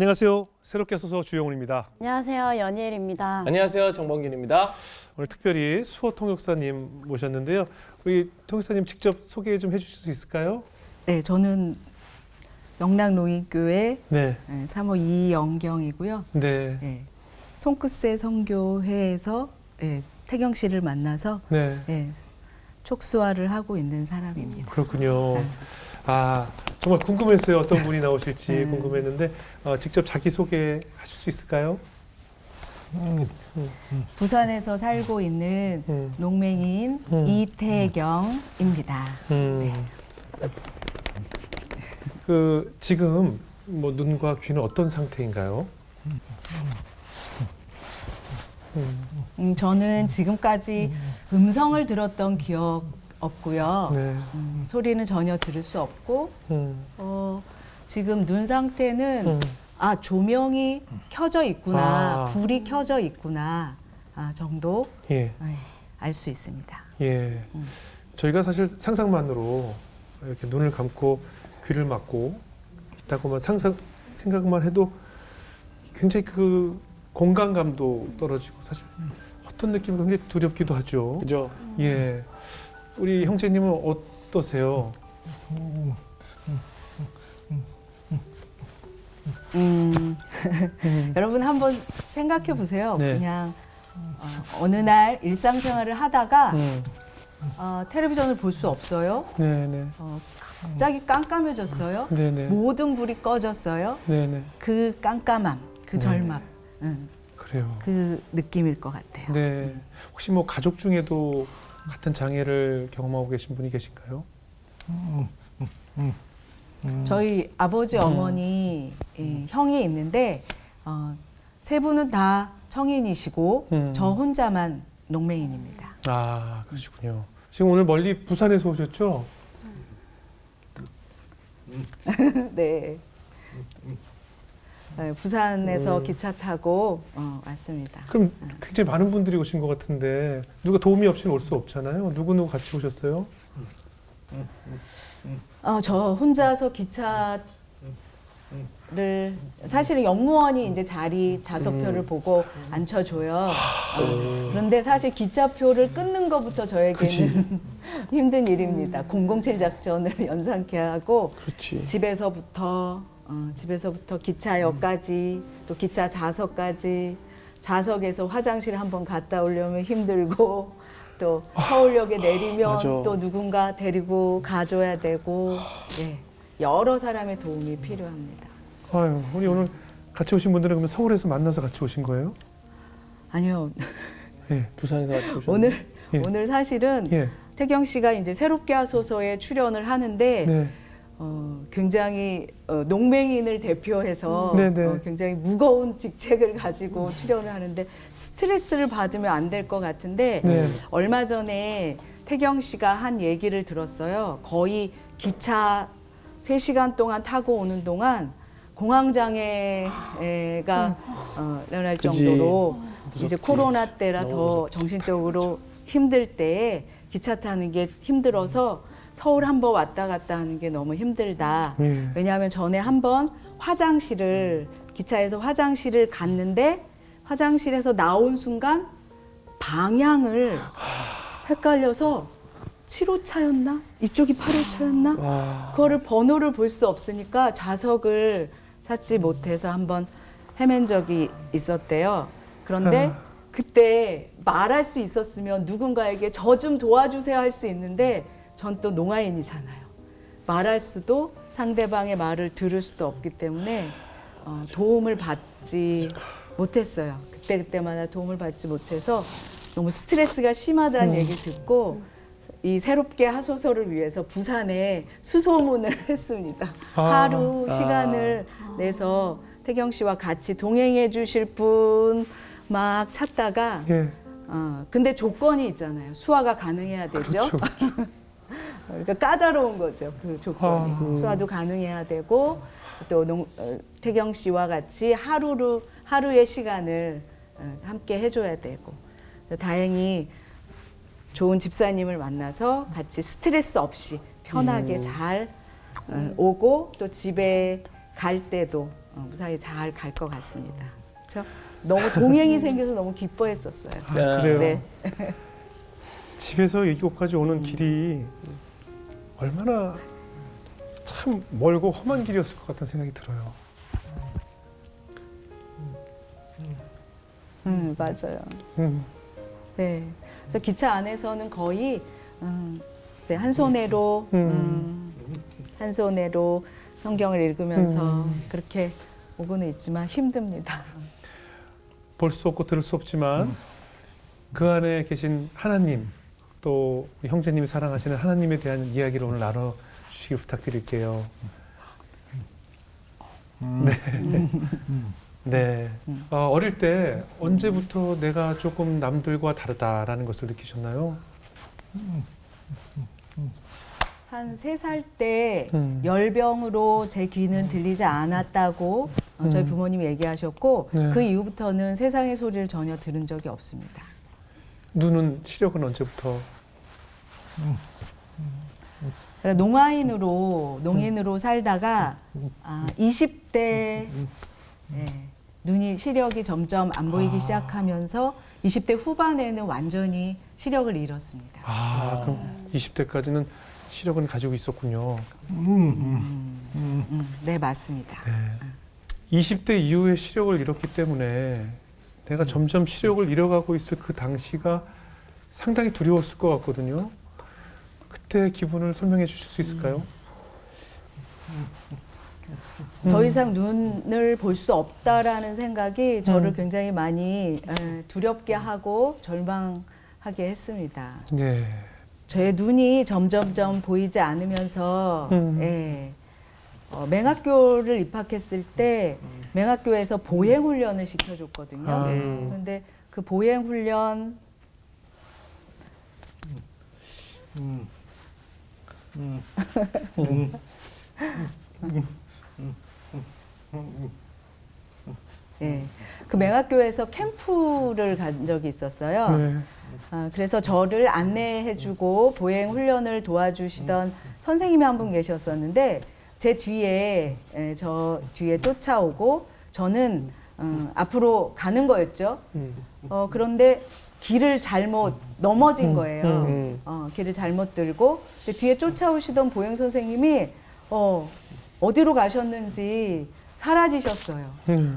안녕하세요. 새롭게 소서 주영훈입니다. 안녕하세요. 연희엘입니다. 안녕하세요. 정범균입니다. 오늘 특별히 수호 통역사님 모셨는데요. 우리 통역사님 직접 소개 좀 해주실 수 있을까요? 네, 저는 영락노인교회 네. 사모 이영경이고요. 네. 네, 손끝새 선교회에서 태경 씨를 만나서 네. 촉수화를 하고 있는 사람입니다. 그렇군요. 네. 아, 정말 궁금했어요. 어떤 분이 나오실지 궁금했는데 직접 자기 소개 하실 수 있을까요? 부산에서 살고 있는 농맹이인 이태경입니다. 그 지금 뭐 눈과 귀는 어떤 상태인가요? 저는 지금까지 음성을 들었던 기억 없고요. 네. 소리는 전혀 들을 수 없고 지금 눈 상태는 조명이 켜져 있구나, 불이 켜져 있구나 정도 예. 알 수 있습니다. 예. 저희가 사실 상상만으로 이렇게 눈을 감고 귀를 막고 있다고만 생각만 해도 굉장히 그 공간감도 떨어지고 사실 어떤 느낌이 굉장히 두렵기도 하죠. 그죠? 예. 우리 형제님은 어떠세요? 여러분 한번 생각해 보세요. 네. 그냥 어느 날 일상생활을 하다가 텔레비전을 볼 수 없어요. 네네. 갑자기 깜깜해졌어요. 네네. 모든 불이 꺼졌어요. 네네. 그 깜깜함, 그 네. 절망, 그래요. 그 느낌일 것 같아요. 네. 혹시 뭐 가족 중에도 같은 장애를 경험하고 계신 분이 계신가요? 저희 아버지, 어머니, 형이 있는데 세 분은 다 청인이시고 저 혼자만 농맹인입니다. 아, 그러시군요. 지금 오늘 멀리 부산에서 오셨죠? 네. 부산에서 기차 타고 왔습니다. 그럼 굉장히 많은 분들이 오신 것 같은데 누가 도움이 없이는 올 수 없잖아요. 누구 같이 오셨어요? 저 혼자서 기차를 사실은 영무원이 이제 좌석표를 보고 앉혀줘요. 그런데 사실 기차표를 끊는 것부터 저에게는 힘든 일입니다. 007 작전을 연상케 하고 그렇지. 집에서부터 기차역까지 또 기차 좌석까지 좌석에서 화장실 한번 갔다 오려면 힘들고 또 서울역에 내리면 맞아. 또 누군가 데리고 가줘야 되고 여러 사람의 도움이 필요합니다. 아유, 우리 오늘 같이 오신 분들은 그러면 서울에서 만나서 같이 오신 거예요? 아니요. 예. 부산에서 같이 오셨는데. 오늘 사실은 예. 태경 씨가 이제 새롭게 하소서에 출연을 하는데 네. 굉장히 농맹인을 대표해서 네네. 굉장히 무거운 직책을 가지고 출연을 하는데 스트레스를 받으면 안 될 것 같은데 네. 얼마 전에 태경 씨가 한 얘기를 들었어요. 거의 기차 3시간 동안 타고 오는 동안 공황장애가 일어날 그치. 정도로 이제 무섭지. 코로나 때라 너무 더 정신적으로 힘들 때에 기차 타는 게 힘들어서 서울 한번 왔다 갔다 하는 게 너무 힘들다. 예. 왜냐하면 전에 한번 기차에서 화장실을 갔는데 화장실에서 나온 순간 방향을 헷갈려서 7호차였나? 이쪽이 8호차였나? 와. 그거를 번호를 볼 수 없으니까 좌석을 찾지 못해서 한번 헤맨 적이 있었대요. 그런데 그때 말할 수 있었으면 누군가에게 저 좀 도와주세요 할 수 있는데 전 또 농아인이잖아요. 말할 수도 상대방의 말을 들을 수도 없기 때문에 도움을 받지 못했어요. 그때마다 도움을 받지 못해서 너무 스트레스가 심하다는 얘기를 듣고 이 새롭게 하소서를 위해서 부산에 수소문을 했습니다. 하루 시간을 내서 태경 씨와 같이 동행해 주실 분 막 찾다가 예. 근데 조건이 있잖아요. 수화가 가능해야 되죠. 그렇죠. 그러니까 까다로운 거죠. 그 조건이. 수화도 가능해야 되고 또 태경 씨와 같이 하루의 시간을 함께 해줘야 되고 다행히 좋은 집사님을 만나서 같이 스트레스 없이 편하게 잘 오고 또 집에 갈 때도 무사히 잘 갈 것 같습니다. 그렇죠? 너무 동행이 생겨서 너무 기뻐했었어요. 아, 그래요. 네. 집에서 이곳까지 오는 길이 얼마나 참 멀고 험한 길이었을 것 같다는 생각이 들어요. 맞아요. 음. 네. 그래서 기차 안에서는 거의 이제 한 손으로 한 손으로 성경을 읽으면서 그렇게 오고는 있지만 힘듭니다. 볼 수 없고 들을 수 없지만 그 안에 계신 하나님 또 형제님이 사랑하시는 하나님에 대한 이야기를 오늘 나눠주시길 부탁드릴게요. 네. 네. 어릴 때 언제부터 내가 조금 남들과 다르다라는 것을 느끼셨나요? 한 3살 때 음. 열병으로 제 귀는 들리지 않았다고 저희 부모님이 얘기하셨고 네. 그 이후부터는 세상의 소리를 전혀 들은 적이 없습니다. 눈은 시력은 언제부터? 그러니까 농인으로 살다가 20대 눈이 시력이 점점 안 보이기 시작하면서 20대 후반에는 완전히 시력을 잃었습니다. 그럼 20대까지는 시력은 가지고 있었군요. 네, 맞습니다. 네. 20대 이후에 시력을 잃었기 때문에 내가 점점 시력을 잃어가고 있을 그 당시가 상당히 두려웠을 것 같거든요. 그때 기분을 설명해 주실 수 있을까요? 더 이상 눈을 볼 수 없다라는 생각이 저를 굉장히 많이 두렵게 하고 절망하게 했습니다. 네. 제 눈이 점점점 보이지 않으면서 맹학교를 입학했을 때 맹학교에서 보행 훈련을 시켜줬거든요. 그런데 그 보행 훈련 그 맹학교에서 캠프를 간 적이 있었어요. 네. 그래서 저를 안내해주고 보행 훈련을 도와주시던 선생님이 한 분 계셨었는데 제 뒤에 저 뒤에 쫓아오고 저는 앞으로 가는 거였죠. 그런데 길을 잘못 넘어진 거예요. 길을 잘못 들고 근데 뒤에 쫓아오시던 보행 선생님이 어디로 가셨는지 사라지셨어요.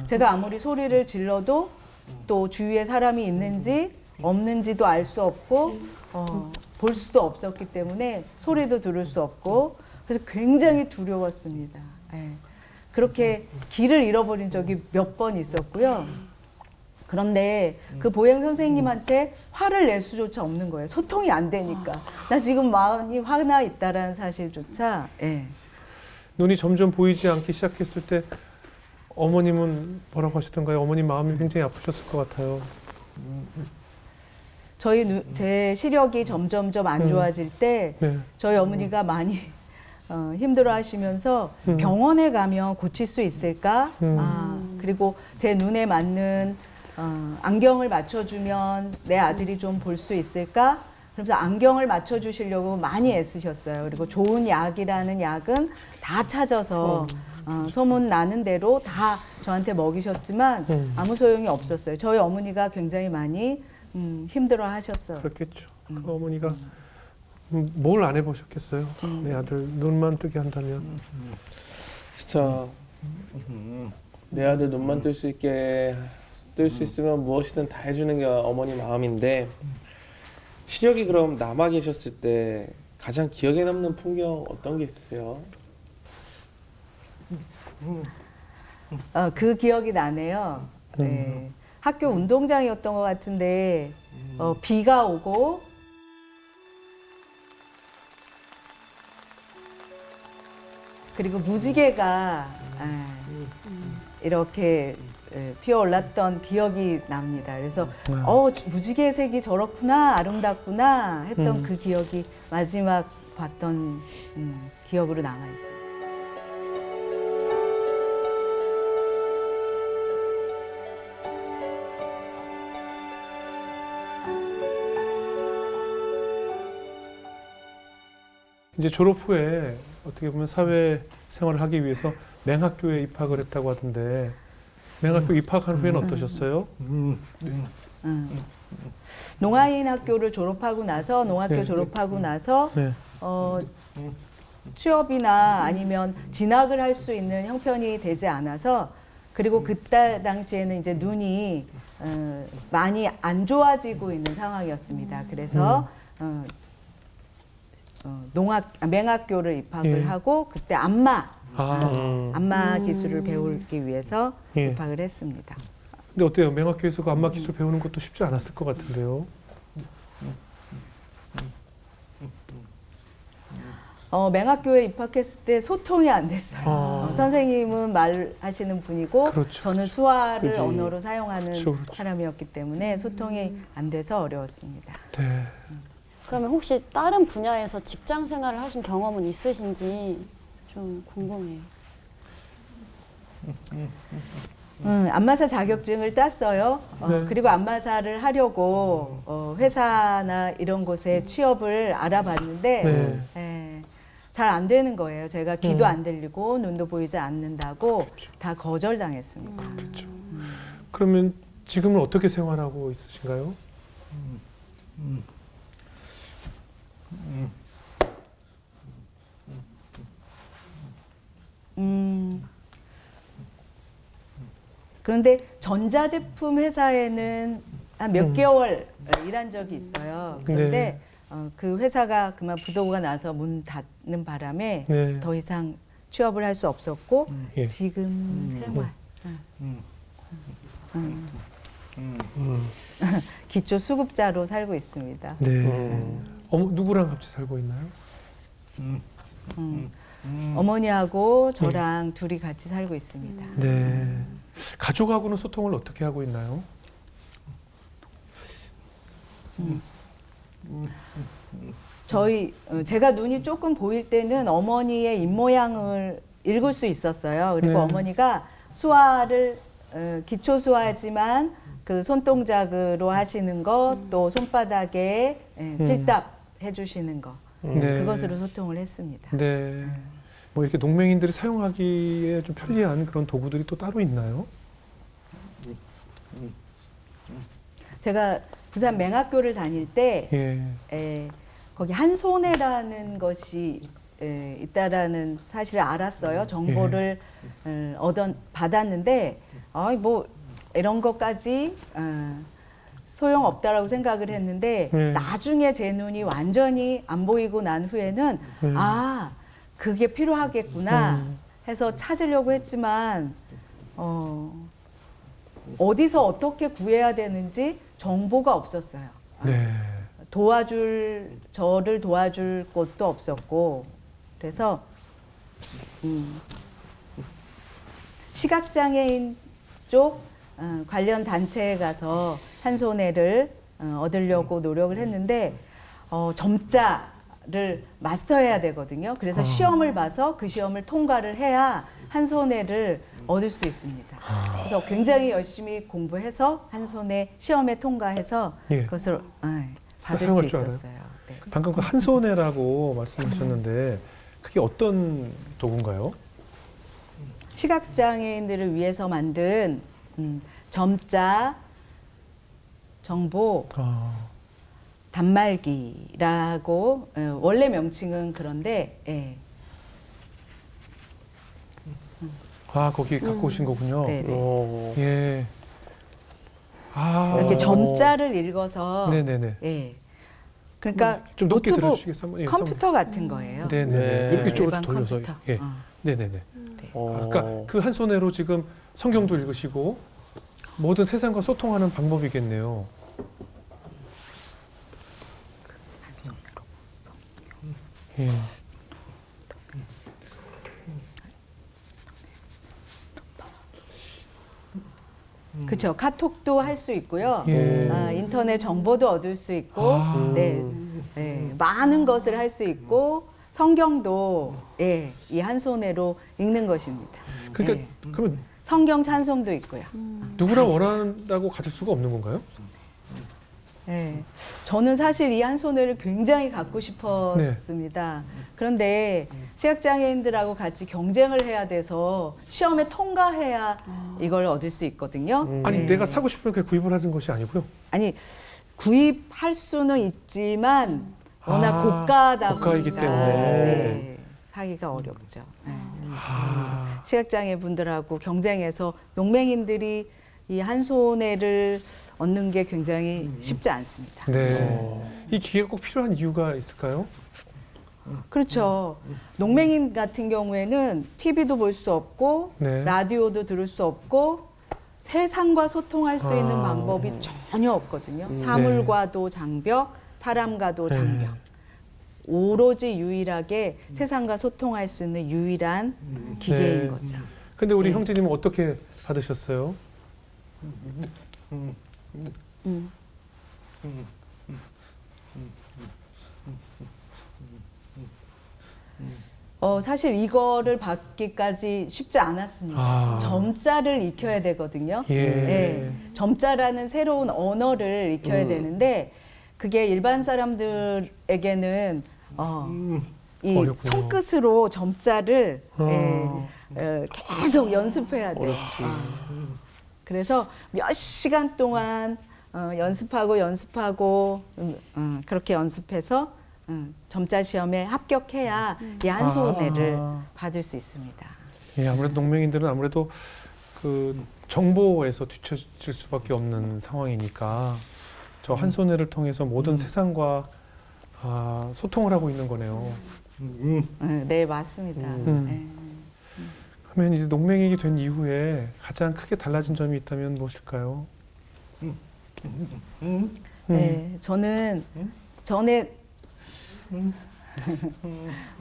제가 아무리 소리를 질러도 또 주위에 사람이 있는지 없는지도 알 수 없고 볼 수도 없었기 때문에 소리도 들을 수 없고 그래서 굉장히 두려웠습니다. 그렇게 길을 잃어버린 적이 몇 번 있었고요. 그런데 그 보행 선생님한테 화를 낼 수조차 없는 거예요. 소통이 안 되니까. 나 지금 마음이 화나 있다라는 사실조차. 눈이 점점 보이지 않기 시작했을 때 어머님은 뭐라고 하시던가요? 어머님 마음이 굉장히 아프셨을 것 같아요. 제 시력이 점점점 안 좋아질 때 네. 저희 어머니가 많이 힘들어 하시면서 병원에 가면 고칠 수 있을까? 그리고 제 눈에 맞는 안경을 맞춰주면 내 아들이 좀 볼 수 있을까? 그러면서 안경을 맞춰주시려고 많이 애쓰셨어요. 그리고 좋은 약이라는 약은 다 찾아서 소문 나는 대로 다 저한테 먹이셨지만 아무 소용이 없었어요. 저희 어머니가 굉장히 많이 힘들어 하셨어요. 그렇겠죠. 그 어머니가 뭘 안 해보셨겠어요? 내 아들 눈만 뜨게 한다면. 진짜 내 아들 눈만 뜰 수 있게 뜰 수 있으면 무엇이든 다 해주는 게 어머니 마음인데 시력이 그럼 남아 계셨을 때 가장 기억에 남는 풍경 어떤 게 있으세요? 그 기억이 나네요. 네. 학교 운동장이었던 것 같은데 비가 오고 그리고 무지개가 이렇게 피어올랐던 기억이 납니다. 그래서 무지개 색이 저렇구나 아름답구나 했던 그 기억이 마지막 봤던 기억으로 남아 있어요. 이제 졸업 후에 어떻게 보면 사회 생활을 하기 위해서 맹학교에 입학을 했다고 하던데 맹학교 입학한 후에는 어떠셨어요? 농아인 학교를 졸업하고 나서 농학교 네. 졸업하고 나서 네. 취업이나 아니면 진학을 할 수 있는 형편이 되지 않아서 그리고 그때 당시에는 이제 눈이 많이 안 좋아지고 있는 상황이었습니다. 그래서 맹학교를 입학을 예. 하고 그때 안마 기술을 음. 배우기 위해서 예. 입학을 했습니다. 근데 어때요? 맹학교에서 그 안마 기술 배우는 것도 쉽지 않았을 것 같은데요. 맹학교에 입학했을 때 소통이 안 됐어요. 아. 선생님은 말하시는 분이고 그렇죠. 저는 수화를 그치. 언어로 사용하는 그렇죠, 그렇죠. 사람이었기 때문에 소통이 안 돼서 어려웠습니다. 네. 그러면 혹시 다른 분야에서 직장 생활을 하신 경험은 있으신지 좀 궁금해요. 안마사 자격증을 땄어요. 네. 그리고 안마사를 하려고 회사나 이런 곳에 취업을 알아봤는데 네. 잘 안 되는 거예요. 제가 귀도 음. 안 들리고 눈도 보이지 않는다고 다 거절당했습니다. 그렇죠. 그러면 지금은 어떻게 생활하고 있으신가요? 그런데 전자제품 회사에는 한 몇 개월 일한 적이 있어요. 그런데 네. 그 회사가 그만 부도가 나서 문 닫는 바람에 네. 더 이상 취업을 할 수 없었고 예. 지금 생활 기초 수급자로 살고 있습니다. 네. 누구랑 같이 살고 있나요? 어머니하고 저랑 둘이 같이 살고 있습니다. 네. 가족하고는 소통을 어떻게 하고 있나요? 제가 눈이 조금 보일 때는 어머니의 입모양을 읽을 수 있었어요. 그리고 네. 어머니가 수화를 기초 수화지만 그 손동작으로 하시는 것, 또 손바닥에 필답 해주시는 것, 네. 그것으로 소통을 했습니다. 네. 뭐 이렇게 농맹인들이 사용하기에 좀 편리한 그런 도구들이 또 따로 있나요? 제가 부산 맹학교를 다닐 때 예. 거기 한손해라는 것이 있다라는 사실을 알았어요. 정보를 받았는데 뭐 이런 것까지 소용 없다라고 생각을 했는데 나중에 제 눈이 완전히 안 보이고 난 후에는 그게 필요하겠구나 해서 찾으려고 했지만 어디서 어떻게 구해야 되는지 정보가 없었어요. 네. 저를 도와줄 곳도 없었고 그래서 시각장애인 쪽 관련 단체에 가서 한손해를 얻으려고 노력을 했는데 점자를 마스터해야 되거든요. 그래서 시험을 봐서 그 시험을 통과를 해야 한손해를 얻을 수 있습니다. 그래서 굉장히 열심히 공부해서 한손해 시험에 통과해서 예. 그것을 받을 수 사용할 줄 알아요? 있었어요. 네. 방금 그 한손해라고 말씀하셨는데 그게 어떤 도구인가요? 시각장애인들을 위해서 만든 점자, 정보, 단말기라고 원래 명칭은 그런데 거기 갖고 오신 거군요. 네네. 예. 이렇게 점자를 읽어서 네네네. 그러니까 좀 높게 노트북, 들어주시겠어요? 예, 컴퓨터 같은 거예요. 네네. 네. 이렇게 쪽으로 일반 돌려서. 컴퓨터. 예. 네네네. 네. 아까 그 한 손으로 지금 성경도 읽으시고 모든 세상과 소통하는 방법이겠네요. 예. 그렇죠. 카톡도 할 수 있고요. 예. 인터넷 정보도 얻을 수 있고, 많은 것을 할 수 있고 성경도 이 한 손으로 읽는 것입니다. 그러니까 그러면 성경 찬송도 있고요. 누구나 원한다고 가질 수가 없는 건가요? 저는 사실 이 한 손을 굉장히 갖고 싶었습니다. 그런데 시각장애인들하고 같이 경쟁을 해야 돼서 시험에 통과해야 이걸 얻을 수 있거든요. 아니 네. 내가 사고 싶으면 그냥 구입을 하는 것이 아니고요. 아니 구입할 수는 있지만 워낙 고가다 고가이기 보니까 때문에. 네, 사기가 어렵죠. 네. 아, 시각장애 분들하고 경쟁해서 농맹인들이 이 한 손해를 얻는 게 굉장히 쉽지 않습니다. 네. 이 기계가 꼭 필요한 이유가 있을까요? 그렇죠. 농맹인 같은 경우에는 TV도 볼 수 없고 네. 라디오도 들을 수 없고 세상과 소통할 수 있는 아. 방법이 전혀 없거든요. 사물과도 장벽, 사람과도 네. 장벽. 오로지 유일하게 세상과 소통할 수 있는 유일한 기계인 네. 거죠. 근데 우리 네. 형제님은 어떻게 받으셨어요? 음. 사실 이거를 받기까지 쉽지 않았습니다. 아. 점자를 익혀야 되거든요. 예. 네. 점자라는 새로운 언어를 익혀야 되는데 그게 일반 사람들에게는 이 어렵군요. 손끝으로 점자를 어. 계속 연습해야 돼요. 어렵지. 그래서 몇 시간 동안 연습하고 그렇게 연습해서 점자 시험에 합격해야 이 한 손해를 받을 수 있습니다. 예, 아무래도 농맹인들은 아무래도 그 정보에서 뒤처질 수밖에 없는 상황이니까 저 한 손해를 통해서 모든 세상과 소통을 하고 있는 거네요. 네, 맞습니다. 네. 그러면 이제 농맹인이 된 이후에 가장 크게 달라진 점이 있다면 무엇일까요? 네, 저는 전에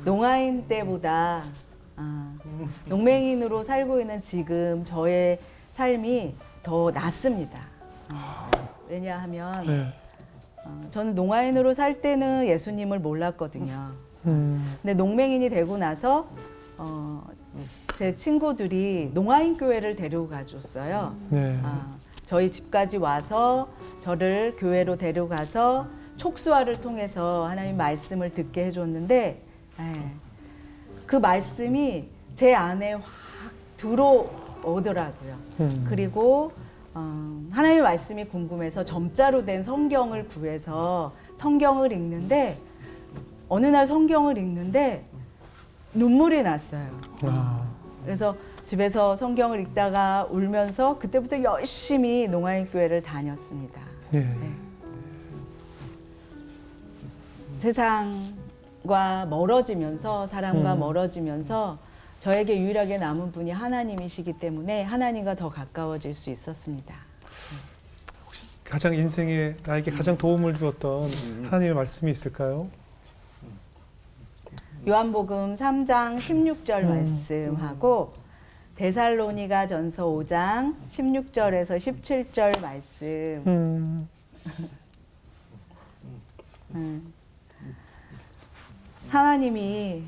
농아인 때보다 농맹인으로 살고 있는 지금 저의 삶이 더 낫습니다. 왜냐하면 네. 저는 농아인으로 살 때는 예수님을 몰랐거든요. 근데 농맹인이 되고 나서 제 친구들이 농아인 교회를 데리고 가줬어요. 네. 저희 집까지 와서 저를 교회로 데려가서 촉수화를 통해서 하나님 말씀을 듣게 해줬는데 그 말씀이 제 안에 확 들어오더라고요. 그리고 하나님의 말씀이 궁금해서 점자로 된 성경을 구해서 성경을 읽는데 어느 날 성경을 읽는데 눈물이 났어요. 그래서 집에서 성경을 읽다가 울면서 그때부터 열심히 농아인 교회를 다녔습니다. 네. 세상과 멀어지면서 사람과 멀어지면서 저에게 유일하게 남은 분이 하나님이시기 때문에 하나님과 더 가까워질 수 있었습니다. 가장 인생에 나에게 가장 도움을 주었던 하나님의 말씀이 있을까요? 요한복음 3장 16절 말씀하고 데살로니가 전서 5장 16절에서 17절 말씀. 하나님이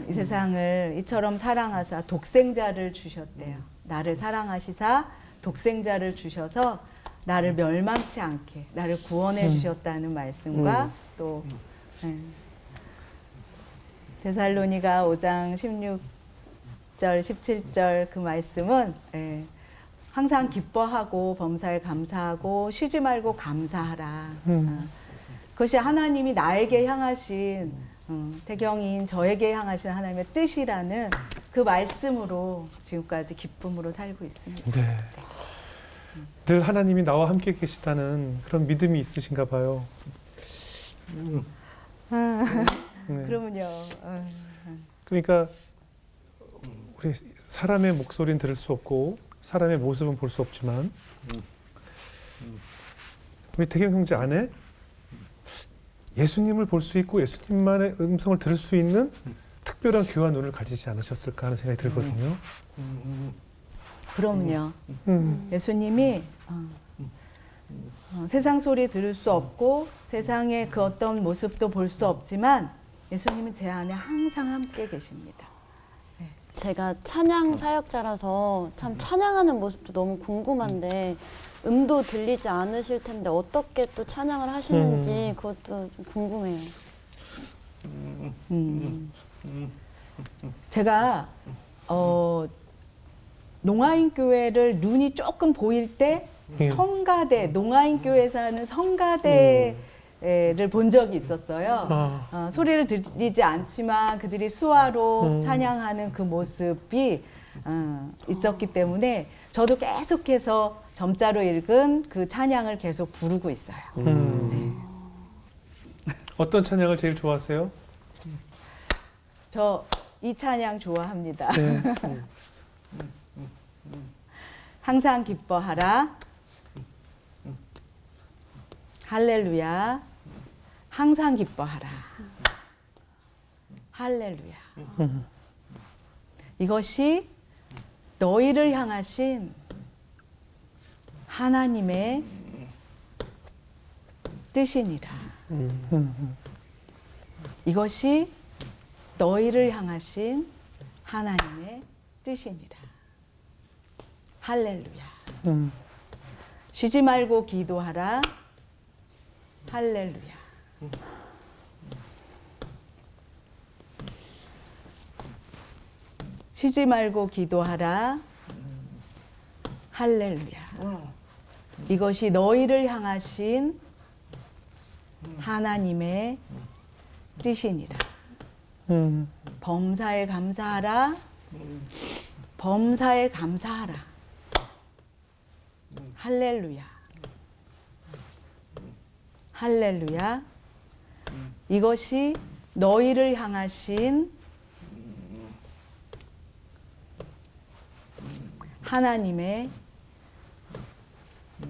이 세상을 이처럼 사랑하사 독생자를 주셨대요. 나를 사랑하시사 독생자를 주셔서 나를 멸망치 않게 나를 구원해 주셨다는 말씀과 또 데살로니가 5장 16절 17절 그 말씀은 항상 기뻐하고 범사에 감사하고 쉬지 말고 감사하라. 그것이 하나님이 나에게 향하신 태경인 저에게 향하신 하나님의 뜻이라는 그 말씀으로 지금까지 기쁨으로 살고 있습니다. 네. 늘 하나님이 나와 함께 계시다는 그런 믿음이 있으신가 봐요. 네. 그러면요. 그러니까 우리 사람의 목소리는 들을 수 없고 사람의 모습은 볼 수 없지만 우리 태경 형제 안에 예수님을 볼 수 있고 예수님만의 음성을 들을 수 있는 특별한 귀한 눈을 가지지 않으셨을까 하는 생각이 들거든요. 그럼요. 예수님이 세상 소리 들을 수 없고 세상의 그 어떤 모습도 볼 수 없지만 예수님은 제 안에 항상 함께 계십니다. 제가 찬양 사역자라서 참 찬양하는 모습도 너무 궁금한데 음도 들리지 않으실 텐데 어떻게 또 찬양을 하시는지 그것도 좀 궁금해요. 제가 농아인 교회를 눈이 조금 보일 때 성가대, 농아인 교회에서 하는 성가대를 본 적이 있었어요. 소리를 들리지 않지만 그들이 수화로 찬양하는 그 모습이 있었기 때문에 저도 계속해서 점자로 읽은 그 찬양을 계속 부르고 있어요. 어떤 찬양을 제일 좋아하세요? 저 이 찬양 좋아합니다. 네. 항상 기뻐하라. 할렐루야. 항상 기뻐하라. 할렐루야. 이것이 너희를 향하신 하나님의 뜻이니라. 이것이 너희를 향하신 하나님의 뜻이니라. 할렐루야. 쉬지 말고 기도하라. 할렐루야. 쉬지 말고 기도하라. 할렐루야. 이것이 너희를 향하신 하나님의 뜻이니라. 범사에 감사하라. 범사에 감사하라. 할렐루야. 할렐루야. 이것이 너희를 향하신 하나님의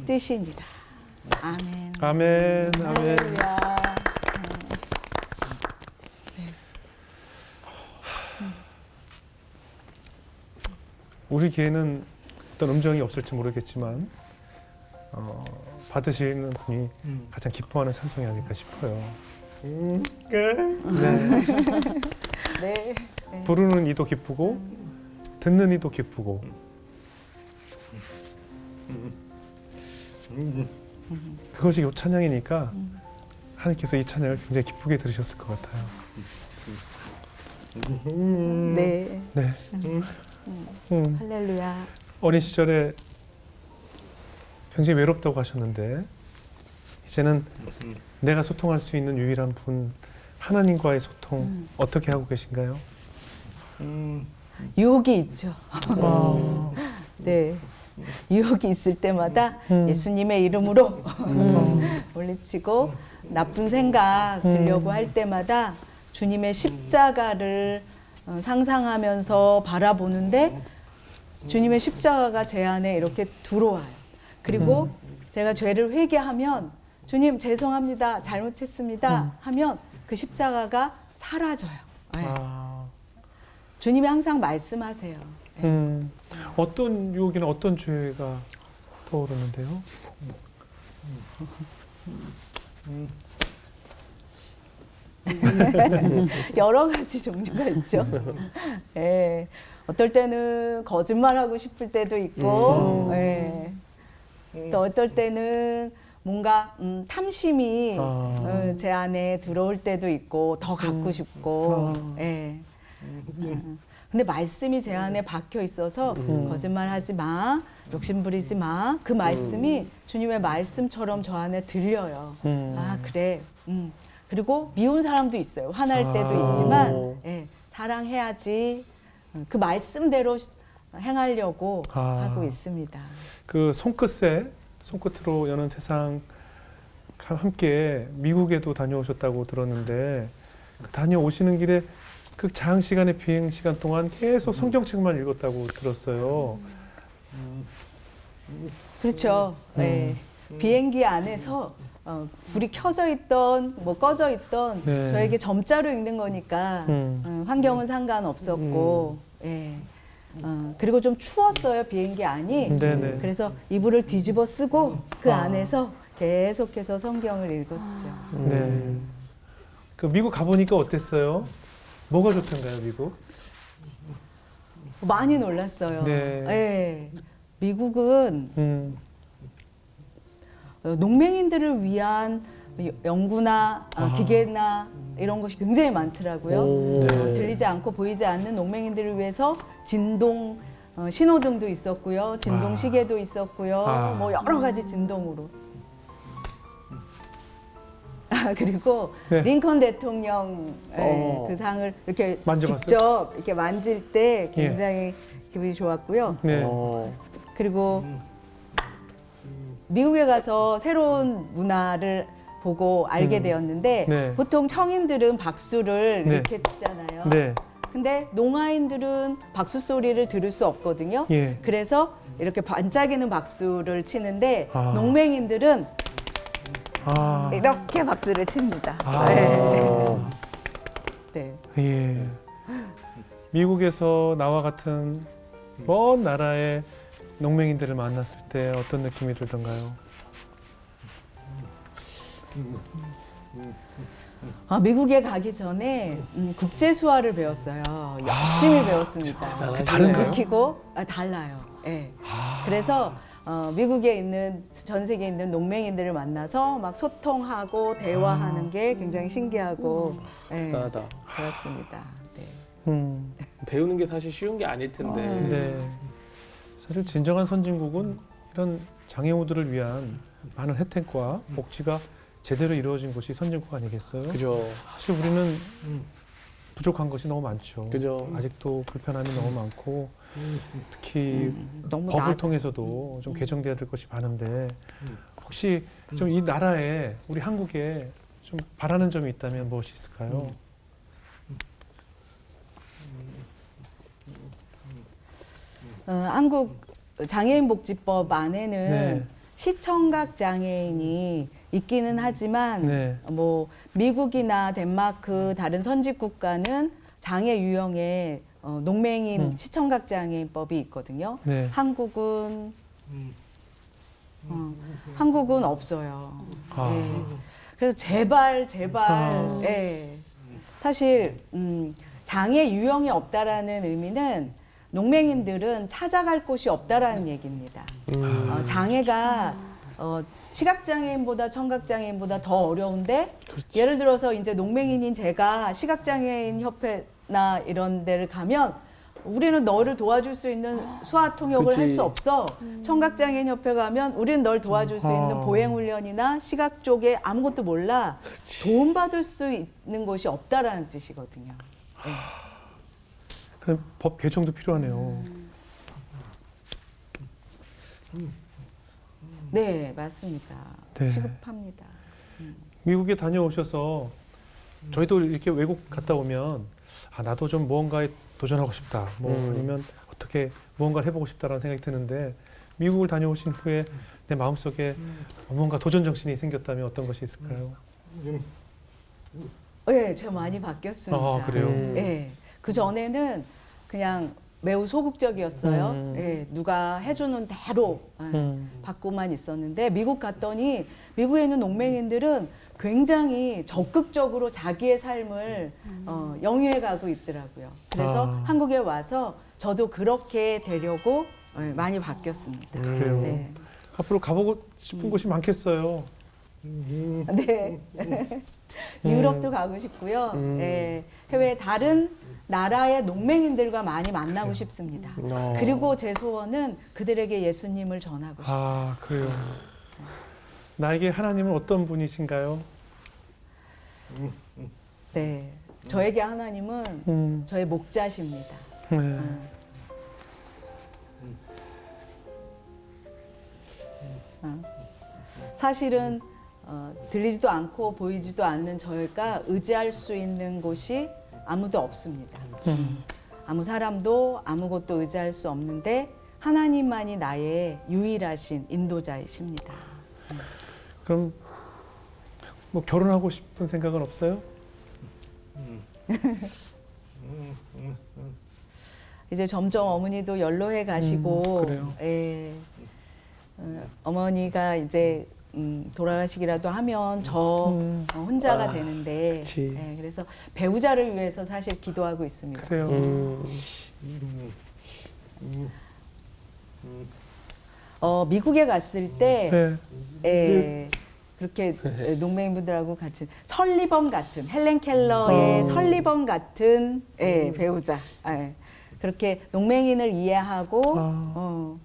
뜻이니라. 아멘. 아멘. 아멘. 할렐루야. 우리 교회는 어떤 음정이 없을지 모르겠지만 받으시는 분이 가장 기뻐하는 찬송이 아닐까 싶어요. 네. 네. 부르는 이도 기쁘고 듣는 이도 기쁘고 그것이 요 찬양이니까 하나님께서 이 찬양을 굉장히 기쁘게 들으셨을 것 같아요. 네. 네. 할렐루야. 어린 시절에 굉장히 외롭다고 하셨는데 이제는 내가 소통할 수 있는 유일한 분 하나님과의 소통 어떻게 하고 계신가요? 유혹이 있죠. 네. 유혹이 있을 때마다 예수님의 이름으로 올리치고 나쁜 생각 들려고 할 때마다 주님의 십자가를 상상하면서 바라보는데 주님의 십자가가 제 안에 이렇게 들어와요. 그리고 제가 죄를 회개하면 주님 죄송합니다. 잘못했습니다. 하면 그 십자가가 사라져요. 네. 주님이 항상 말씀하세요. 네. 어떤 유혹이나 어떤 죄가 떠오르는데요? 여러 가지 종류가 있죠. 네. 어떨 때는 거짓말하고 싶을 때도 있고, 네. 또 어떨 때는 뭔가 탐심이 제 안에 들어올 때도 있고 더 갖고 싶고. 네. 근데 말씀이 제 안에 박혀 있어서 거짓말하지 마, 욕심 부리지 마. 그 말씀이 주님의 말씀처럼 저 안에 들려요. 아 그래. 그리고 미운 사람도 있어요. 화날 때도 있지만 예, 사랑해야지. 그 말씀대로 행하려고 하고 있습니다. 그 손끝으로 여는 세상 함께 미국에도 다녀오셨다고 들었는데 그 다녀오시는 길에 그 장시간의 비행 시간 동안 계속 성경책만 읽었다고 들었어요. 그렇죠. 네. 비행기 안에서 불이 켜져 있던 뭐 꺼져 있던 네. 저에게 점자로 읽는 거니까 환경은 상관없었고 예. 그리고 좀 추웠어요 비행기 안이. 네네. 그래서 이불을 뒤집어 쓰고 그 안에서 계속해서 성경을 읽었죠. 네. 그 미국 가보니까 어땠어요? 뭐가 좋던가요, 미국? 많이 놀랐어요. 네. 예. 미국은 농맹인들을 위한 연구나 기계나 이런 것이 굉장히 많더라고요. 오. 네. 들리지 않고 보이지 않는 농맹인들을 위해서 진동 신호등도 있었고요, 진동 아. 시계도 있었고요, 아. 뭐 여러 가지 진동으로. 그리고 네. 링컨 대통령 그 상을 이렇게 만져봤어요? 직접 이렇게 만질 때 굉장히 기분이 좋았고요. 네. 그리고 미국에 가서 새로운 문화를 보고 알게 되었는데 네. 보통 청인들은 박수를 네. 이렇게 치잖아요. 네. 근데 농아인들은 박수 소리를 들을 수 없거든요. 예. 그래서 이렇게 반짝이는 박수를 치는데 아. 농맹인들은 아. 이렇게 박수를 칩니다. 아. 네. 예. 미국에서 나와 같은 먼 나라의 농맹인들을 만났을 때 어떤 느낌이 들던가요? 미국에 가기 전에 국제 수화를 배웠어요. 열심히 배웠습니다. 다른가요? 익히고 달라요. 예. 그래서 미국에 있는 전 세계에 있는 농맹인들을 만나서 막 소통하고 대화하는 게 굉장히 신기하고 대단하다. 좋았습니다. 네. 배우는 게 사실 쉬운 게 아닐 텐데. 네. 사실 진정한 선진국은 이런 장애우들을 위한 많은 혜택과 복지가 제대로 이루어진 곳이 선진국 아니겠어요? 그죠. 사실 우리는 부족한 것이 너무 많죠. 그죠. 아직도 불편함이 너무 많고 특히 너무 법을 통해서도 좀 개정돼야 될 것이 많은데 혹시 좀 이 나라에 우리 한국에 좀 바라는 점이 있다면 무엇이 있을까요? 한국 장애인 복지법 안에는 네. 시청각 장애인이 있기는 하지만 네. 뭐 미국이나 덴마크 다른 선진 국가는 장애 유형의 농맹인 시청각 장애인법이 있거든요. 네. 한국은 한국은 없어요. 아. 예. 그래서 제발 아. 예. 사실 장애 유형이 없다라는 의미는 농맹인들은 찾아갈 곳이 없다라는 얘기입니다. 장애가 시각장애인보다 청각장애인보다 더 어려운데 예를 들어서 이제 농맹인인 제가 시각장애인 협회나 이런 데를 가면 우리는 너를 도와줄 수 있는 수화 통역을 할 수 없어. 청각장애인 협회 가면 우리는 널 도와줄 수 있는 보행훈련이나 시각 쪽에 아무것도 몰라. 도움받을 수 있는 곳이 없다라는 뜻이거든요. 네. 그럼 법 개정도 필요하네요. 네, 맞습니다. 네. 시급합니다. 미국에 다녀오셔서 저희도 이렇게 외국 갔다 오면 나도 좀 무언가에 도전하고 싶다. 뭐 아니면 어떻게 무언가를 해보고 싶다라는 생각이 드는데 미국을 다녀오신 후에 내 마음속에 뭔가 도전 정신이 생겼다면 어떤 것이 있을까요? 네, 제가 많이 바뀌었습니다. 아, 그래요? 네, 그 전에는 그냥 매우 소극적이었어요. 예, 누가 해주는 대로 받고만 있었는데 미국 갔더니 미국에 있는 농맹인들은 굉장히 적극적으로 자기의 삶을 영위해 가고 있더라고요. 그래서 한국에 와서 저도 그렇게 되려고 많이 바뀌었습니다. 그래요. 네. 앞으로 가보고 싶은 곳이 많겠어요. 네. 유럽도 가고 싶고요. 예, 해외 다른 나라의 농맹인들과 많이 만나고 싶습니다. 그리고 제 소원은 그들에게 예수님을 전하고 싶어요. 아, 그래요. 나에게 하나님은 어떤 분이신가요? 네, 저에게 하나님은 저의 목자십니다. 네. 사실은 들리지도 않고 보이지도 않는 저희가 의지할 수 있는 곳이 아무도 없습니다. 아무 사람도 아무것도 의지할 수 없는데 하나님만이 나의 유일하신 인도자이십니다. 그럼 뭐 결혼하고 싶은 생각은 없어요? 이제 점점 어머니도 연로해 가시고 그래요. 예, 어머니가 이제 돌아가시기라도 하면 저 혼자가 되는데 예, 그래서 배우자를 위해서 사실 기도하고 있습니다. 그래요. 미국에 갔을 때 네. 예, 그렇게 농맹인분들하고 같이 설리범 같은 헬렌 켈러의 설리범 같은 배우자. 그렇게 농맹인을 이해하고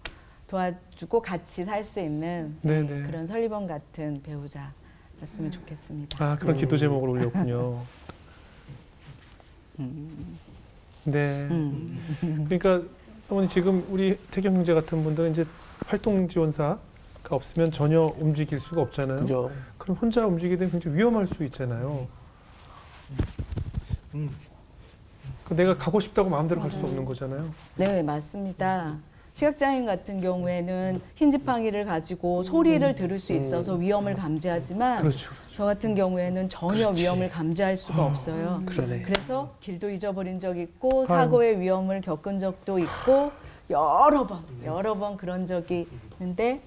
도와주고 같이 살 수 있는 네네. 그런 설리범 같은 배우자였으면 좋겠습니다. 아, 그런 기도 제목을 올렸군요. 네. 그러니까 사모님 지금 우리 태경 형제 같은 분들은 이제 활동 지원사가 없으면 전혀 움직일 수가 없잖아요. 그죠. 그럼 혼자 움직이게 되면 굉장히 위험할 수 있잖아요. 그 내가 가고 싶다고 마음대로 갈 수 없는 거잖아요. 네, 맞습니다. 시각장애인 같은 경우에는 흰 지팡이를 가지고 소리를 들을 수 있어서 위험을 감지하지만 그렇죠. 저 같은 경우에는 전혀 그렇지. 위험을 감지할 수가 없어요. 그러네. 그래서 길도 잊어버린 적 있고 사고의 위험을 겪은 적도 있고 여러 번 그런 적이 있는데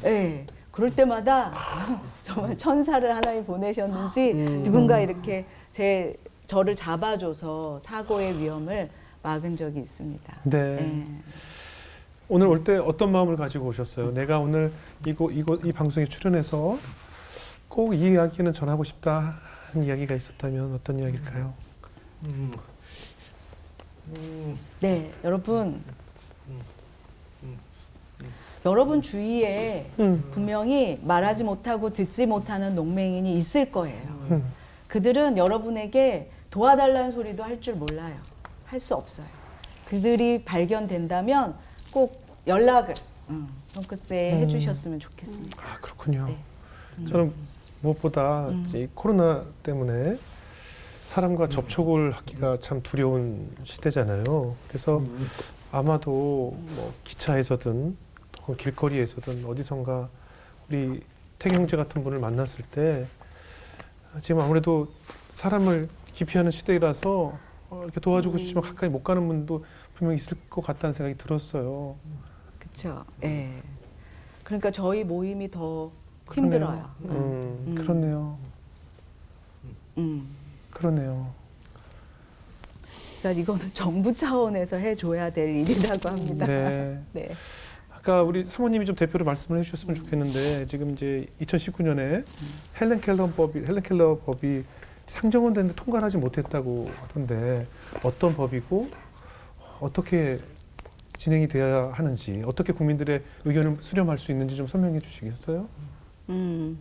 네, 그럴 때마다 정말 천사를 하나님 보내셨는지 누군가 이렇게 저를 잡아줘서 사고의 위험을 막은 적이 있습니다. 네. 네. 오늘 올 때 어떤 마음을 가지고 오셨어요? 내가 오늘 이 방송에 출연해서 꼭 이 이야기는 전하고 싶다 하는 이야기가 있었다면 어떤 이야기일까요? 네, 여러분 주위에 분명히 말하지 못하고 듣지 못하는 농맹인이 있을 거예요. 그들은 여러분에게 도와달라는 소리도 할 줄 몰라요. 할 수 없어요. 그들이 발견된다면 꼭 연락을 덩크스에 해주셨으면 좋겠습니다. 아, 그렇군요. 네. 저는 무엇보다 이제 이 코로나 때문에 사람과 접촉을 하기가 참 두려운 시대잖아요. 그래서 아마도 뭐 기차에서든 혹은 길거리에서든 어디선가 우리 태경제 같은 분을 만났을 때 지금 아무래도 사람을 기피하는 시대라서 이렇게 도와주고 싶지만 가까이 못 가는 분도 분명히 있을 것 같다는 생각이 들었어요. 그렇죠. 예. 그러니까 저희 모임이 더 그러네요. 힘들어요. 그렇네요. 그러네요. 그러니까 이거는 정부 차원에서 해줘야 될 일이라고 합니다. 네. 네. 아까 우리 사모님이 좀 대표로 말씀을 해주셨으면 좋겠는데 지금 이제 2019년에 헬렌 켈러 법이 상정은 됐는데 통과를 하지 못했다고 하던데 어떤 법이고 어떻게 진행이 돼야 하는지 어떻게 국민들의 의견을 수렴할 수 있는지 좀 설명해 주시겠어요? 아니면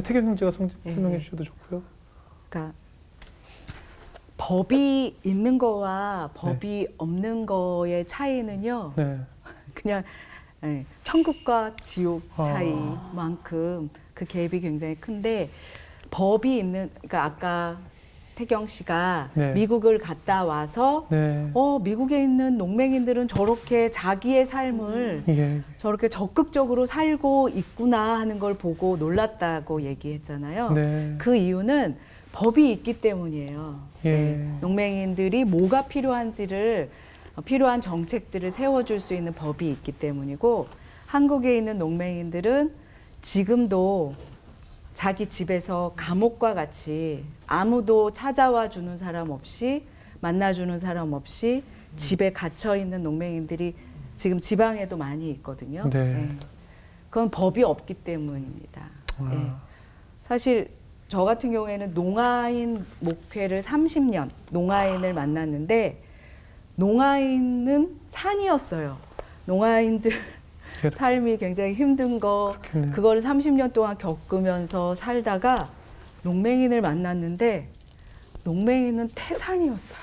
태경 형제가 설명해 주셔도 좋고요. 그러니까 법이 있는 거와 법이 없는 거의 차이는요. 네. 그냥 천국과 지옥 차이만큼 그 갭이 굉장히 큰데 법이 있는 그러니까 아까 태경 씨가 네. 미국을 갔다 와서 네. 미국에 있는 농맹인들은 저렇게 자기의 삶을 예. 저렇게 적극적으로 살고 있구나 하는 걸 보고 놀랐다고 얘기했잖아요. 네. 그 이유는 법이 있기 때문이에요. 예. 네. 농맹인들이 뭐가 필요한지를 필요한 정책들을 세워줄 수 있는 법이 있기 때문이고 한국에 있는 농맹인들은 지금도 자기 집에서 감옥과 같이 아무도 찾아와 주는 사람 없이 만나주는 사람 없이 집에 갇혀 있는 농맹인들이 지금 지방에도 많이 있거든요. 네. 그건 법이 없기 때문입니다. 네. 사실 저 같은 경우에는 농아인 목회를 30년 농아인을 만났는데 농아인은 산이었어요. 농아인들 삶이 굉장히 힘든 거 그렇겠네요. 그거를 30년 동안 겪으면서 살다가 농맹인을 만났는데 농맹인은 태산이었어요.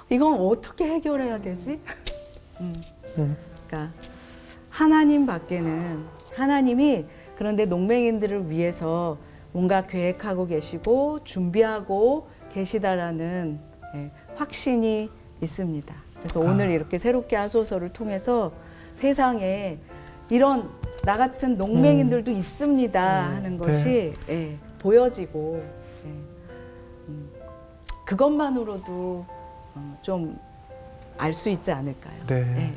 이건 어떻게 해결해야 되지? 그러니까 하나님 밖에는 하나님이 그런데 농맹인들을 위해서 뭔가 계획하고 계시고 준비하고 계시다라는 확신이 있습니다. 그래서 오늘 이렇게 새롭게 하소서를 통해서 세상에 이런 나 같은 농맹인들도 있습니다 하는 것이 보여지고 그것만으로도 좀 알 수 있지 않을까요? 네.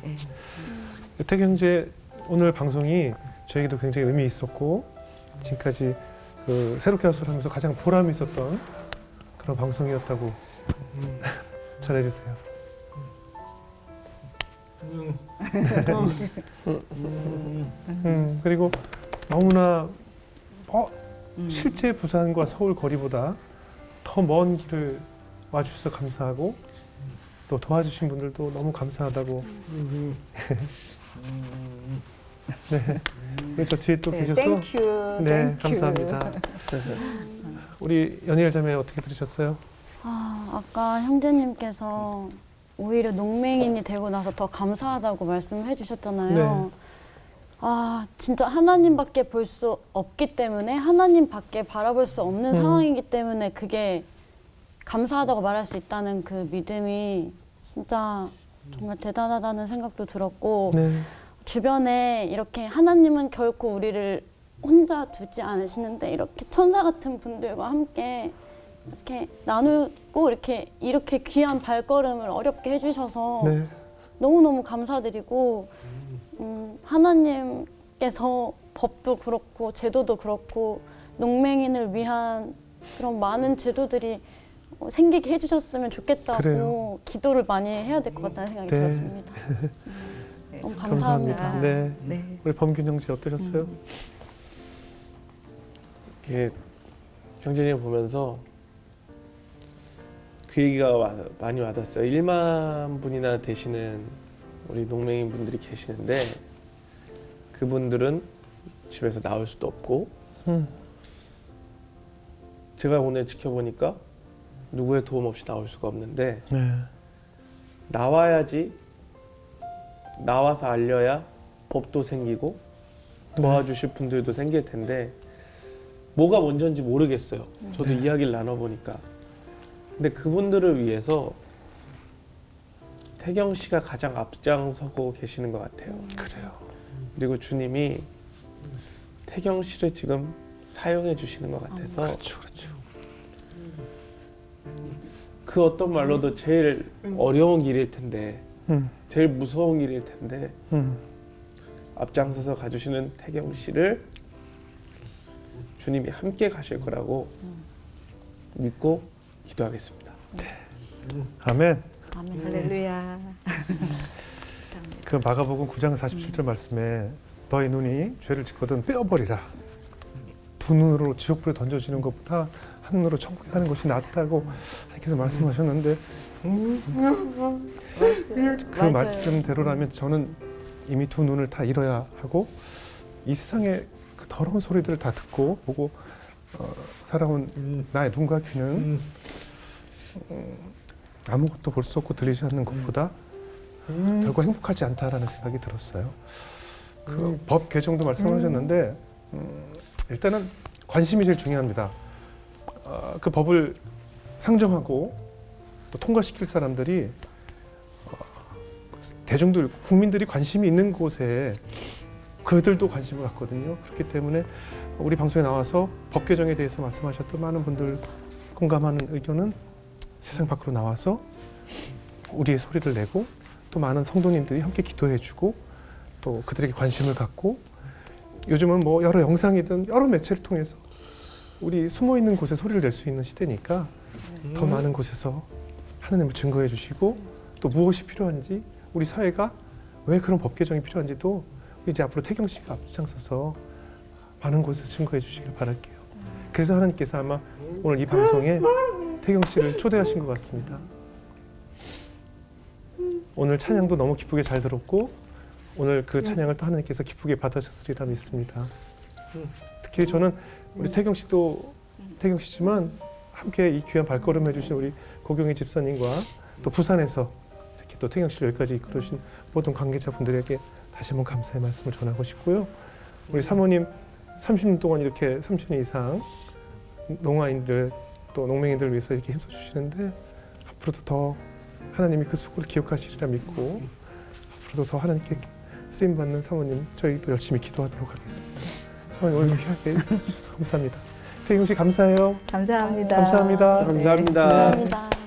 태경 형제 오늘 방송이 저에게도 굉장히 의미 있었고 지금까지 그 새롭게 하소서를 하면서 가장 보람이 있었던 그런 방송이었다고 전해주세요. 그리고 너무나 실제 부산과 서울 거리보다 더 먼 길을 와주셔서 감사하고 또 도와주신 분들도 너무 감사하다고. 네. 그리고 저 뒤에 또 네, 계셔서 땡큐. 네, 땡큐. 감사합니다. 우리 연희엘 자매 어떻게 들으셨어요? 아까 형제님께서 오히려 농맹인이 되고 나서 더 감사하다고 말씀해 주셨잖아요. 진짜 하나님밖에 볼 수 없기 때문에 하나님밖에 바라볼 수 없는 상황이기 때문에 그게 감사하다고 말할 수 있다는 그 믿음이 진짜 정말 대단하다는 생각도 들었고 네. 주변에 이렇게 하나님은 결코 우리를 혼자 두지 않으시는데 이렇게 천사 같은 분들과 함께 이렇게 나누고 이렇게 귀한 발걸음을 어렵게 해주셔서 네. 너무너무 감사드리고 하나님께서 법도 그렇고 제도도 그렇고 농맹인을 위한 그런 많은 제도들이 생기게 해주셨으면 좋겠다고 그래요. 기도를 많이 해야 될 것 같다는 생각이 네. 들었습니다. 너무 감사합니다. 네. 네. 우리 범균형 씨 어떠셨어요? 이렇게 경진이 보면서 그 얘기가 많이 와닿았어요. 1만 분이나 되시는 우리 농맹인 분들이 계시는데 그분들은 집에서 나올 수도 없고 제가 오늘 지켜보니까 누구의 도움 없이 나올 수가 없는데 네. 나와야지 나와서 알려야 법도 생기고 도와주실 분들도 생길 텐데 뭐가 먼저인지 모르겠어요. 저도 이야기를 나눠보니까. 근데 그분들을 위해서 태경 씨가 가장 앞장서고 계시는 것 같아요. 그래요. 그리고 주님이 태경 씨를 지금 사용해 주시는 것 같아서 그렇죠. 그 어떤 말로도 제일 어려운 길일 텐데 음. 제일 무서운 길일 텐데 음. 앞장서서 가주시는 태경 씨를 주님이 함께 가실 거라고 믿고 기도하겠습니다. 아멘. 아멘. 할렐루야. 그 마가복음 9장 47절 말씀에 너희 눈이 죄를 짓거든 빼어버리라. 두 눈으로 지옥불에 던져지는 것보다 한 눈으로 천국에 가는 것이 낫다고 하나님께서 말씀하셨는데 그 맞아요. 말씀대로라면 저는 이미 두 눈을 다 잃어야 하고 이 세상의 그 더러운 소리들을 다 듣고 보고 살아온 나의 눈과 귀는 아무것도 볼 수 없고 들리지 않는 것보다 결국 행복하지 않다라는 생각이 들었어요. 그 법 개정도 말씀하셨는데 일단은 관심이 제일 중요합니다. 그 법을 상정하고 또 통과시킬 사람들이 대중들, 국민들이 관심이 있는 곳에 그들도 관심을 갖거든요. 그렇기 때문에 우리 방송에 나와서 법 개정에 대해서 말씀하셨던 많은 분들 공감하는 의견은 세상 밖으로 나와서 우리의 소리를 내고 또 많은 성도님들이 함께 기도해주고 또 그들에게 관심을 갖고 요즘은 뭐 여러 영상이든 여러 매체를 통해서 우리 숨어있는 곳에 소리를 낼 수 있는 시대니까 더 많은 곳에서 하나님을 증거해 주시고 또 무엇이 필요한지 우리 사회가 왜 그런 법 개정이 필요한지도 이제 앞으로 태경 씨가 앞장서서 많은 곳에서 증거해 주시길 바랄게요. 그래서 하나님께서 아마 오늘 이 방송에 태경 씨를 초대하신 것 같습니다. 오늘 찬양도 너무 기쁘게 잘 들었고 오늘 그 찬양을 또 하나님께서 기쁘게 받으셨으리라 믿습니다. 특히 저는 우리 태경 씨도 태경 씨지만 함께 이 귀한 발걸음 해주신 우리 고경희 집사님과 또 부산에서 이렇게 또 태경 씨를 여기까지 이끌어주신 모든 관계자분들에게 다시 한번 감사의 말씀을 전하고 싶고요. 우리 사모님 30년 동안 이렇게 3천 이상 농아인들 또 농맹인들을 위해서 이렇게 힘써 주시는데 앞으로도 더 하나님이 그 수고를 기억하시리라 믿고 앞으로도 더 하나님께 쓰임 받는 사모님 저희도 열심히 기도하도록 하겠습니다. 사모님 오늘 귀하게 해주셔서 감사합니다. 태경 씨 감사해요. 감사합니다. 감사합니다. 감사합니다. 감사합니다.